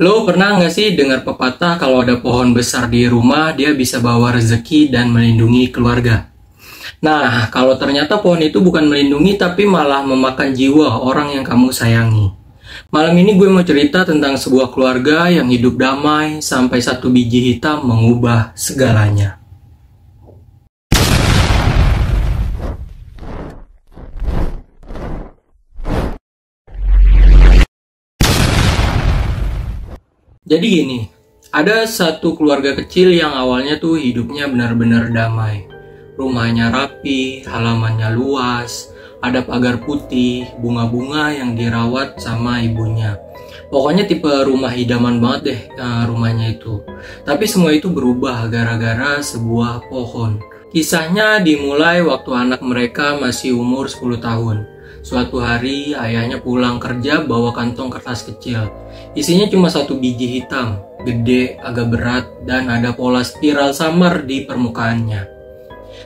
Lo pernah nggak sih dengar pepatah kalau ada pohon besar di rumah, dia bisa bawa rezeki dan melindungi keluarga? Nah, kalau ternyata pohon itu bukan melindungi tapi malah memakan jiwa orang yang kamu sayangi. Malam ini gue mau cerita tentang sebuah keluarga yang hidup damai sampai satu biji hitam mengubah segalanya. Jadi gini, ada satu keluarga kecil yang awalnya tuh hidupnya benar-benar damai. Rumahnya rapi, halamannya luas, ada pagar putih, bunga-bunga yang dirawat sama ibunya. Pokoknya tipe rumah idaman banget deh rumahnya itu. Tapi semua itu berubah gara-gara sebuah pohon. Kisahnya dimulai waktu anak mereka masih umur 10 tahun. Suatu hari ayahnya pulang kerja bawa kantong kertas kecil. Isinya cuma satu biji hitam, gede, agak berat, dan ada pola spiral samar di permukaannya.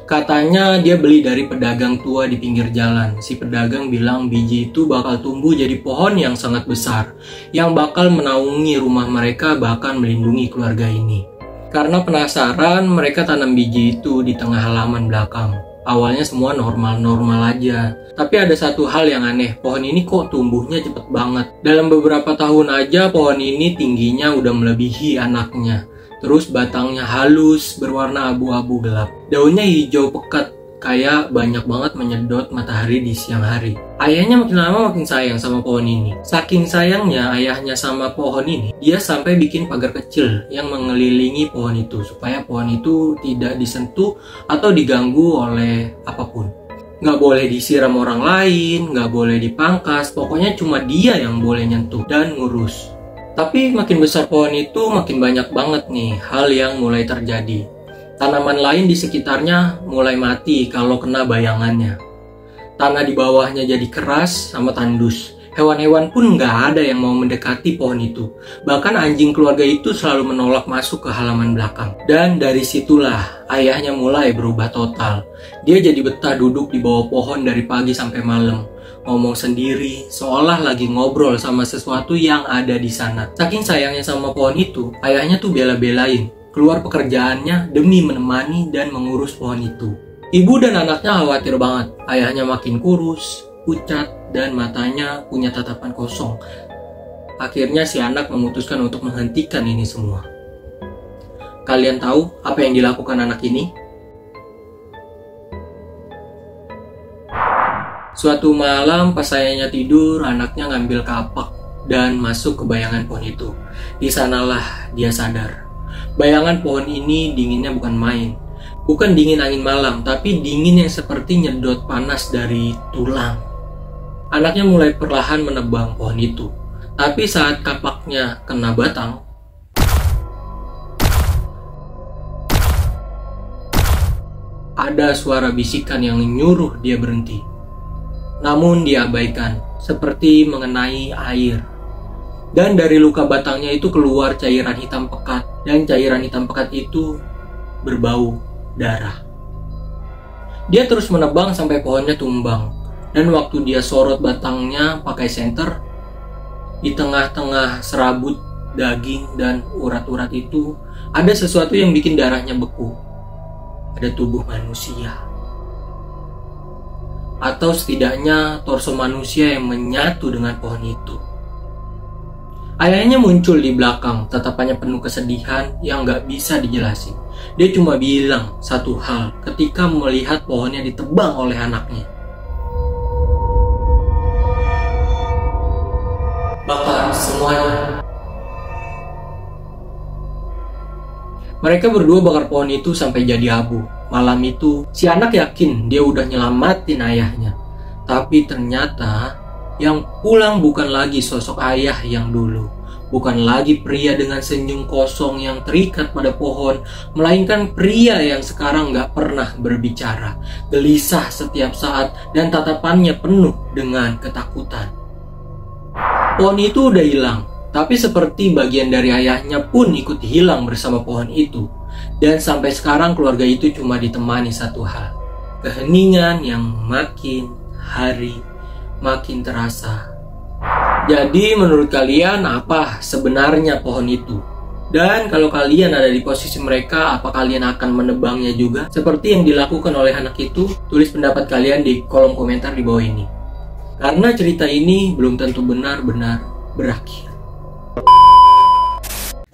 Katanya dia beli dari pedagang tua di pinggir jalan. Si pedagang bilang biji itu bakal tumbuh jadi pohon yang sangat besar, yang bakal menaungi rumah mereka bahkan melindungi keluarga ini. Karena penasaran, mereka tanam biji itu di tengah halaman belakang. Awalnya semua normal-normal aja. Tapi ada satu hal yang aneh, pohon ini kok tumbuhnya cepet banget. Dalam beberapa tahun aja pohon ini tingginya udah melebihi anaknya. Terus batangnya halus, berwarna abu-abu gelap. Daunnya hijau pekat, kayak banyak banget menyedot matahari di siang hari. Ayahnya makin lama makin sayang sama pohon ini. Saking sayangnya ayahnya sama pohon ini, dia sampai bikin pagar kecil yang mengelilingi pohon itu supaya pohon itu tidak disentuh atau diganggu oleh apapun. Nggak boleh disiram orang lain, nggak boleh dipangkas, pokoknya cuma dia yang boleh nyentuh dan ngurus. Tapi makin besar pohon itu makin banyak banget nih hal yang mulai terjadi. Tanaman lain di sekitarnya mulai mati kalau kena bayangannya. Tanah di bawahnya jadi keras sama tandus. Hewan-hewan pun nggak ada yang mau mendekati pohon itu. Bahkan anjing keluarga itu selalu menolak masuk ke halaman belakang. Dan dari situlah ayahnya mulai berubah total. Dia jadi betah duduk di bawah pohon dari pagi sampai malam. Ngomong sendiri, seolah lagi ngobrol sama sesuatu yang ada di sana. Saking sayangnya sama pohon itu, ayahnya tuh bela-belain keluar pekerjaannya demi menemani dan mengurus pohon itu. Ibu dan anaknya khawatir banget. Ayahnya makin kurus, pucat, dan matanya punya tatapan kosong. Akhirnya si anak memutuskan untuk menghentikan ini semua. Kalian tahu apa yang dilakukan anak ini? Suatu malam pas ayahnya tidur, anaknya ngambil kapak dan masuk ke bayangan pohon itu. Di sanalah dia sadar. Bayangan pohon ini dinginnya bukan main. Bukan dingin angin malam, tapi dingin yang seperti nyedot panas dari tulang. Anaknya mulai perlahan menebang pohon itu. Tapi saat kapaknya kena batang, ada suara bisikan yang nyuruh dia berhenti. Namun diabaikan, seperti mengenai air. Dan dari luka batangnya itu keluar cairan hitam pekat. Dan cairan hitam pekat itu berbau darah. Dia terus menebang sampai pohonnya tumbang. Dan waktu dia sorot batangnya pakai senter, di tengah-tengah serabut, daging, dan urat-urat itu, ada sesuatu yang bikin darahnya beku. Ada tubuh manusia. Atau setidaknya torso manusia yang menyatu dengan pohon itu. Ayahnya muncul di belakang, tatapannya penuh kesedihan yang gak bisa dijelasin. Dia cuma bilang satu hal ketika melihat pohonnya ditebang oleh anaknya. Bakar semuanya. Mereka berdua bakar pohon itu sampai jadi abu. Malam itu, si anak yakin dia udah nyelamatin ayahnya. Tapi ternyata yang pulang bukan lagi sosok ayah yang dulu. Bukan lagi pria dengan senyum kosong yang terikat pada pohon, melainkan pria yang sekarang gak pernah berbicara, gelisah setiap saat, dan tatapannya penuh dengan ketakutan. Pohon itu udah hilang, tapi seperti bagian dari ayahnya pun ikut hilang bersama pohon itu. Dan sampai sekarang keluarga itu cuma ditemani satu hal, keheningan yang makin hari makin terasa. Jadi menurut kalian apa sebenarnya pohon itu? Dan kalau kalian ada di posisi mereka, apa kalian akan menebangnya juga? Seperti yang dilakukan oleh anak itu, tulis pendapat kalian di kolom komentar di bawah ini. Karena cerita ini belum tentu benar-benar berakhir.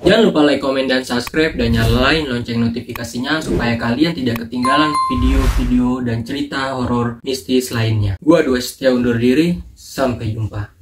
Jangan lupa like, komen, dan subscribe, dan nyalain lonceng notifikasinya supaya kalian tidak ketinggalan video-video dan cerita horor mistis lainnya. Gua Dua Setia undur diri, sampai jumpa.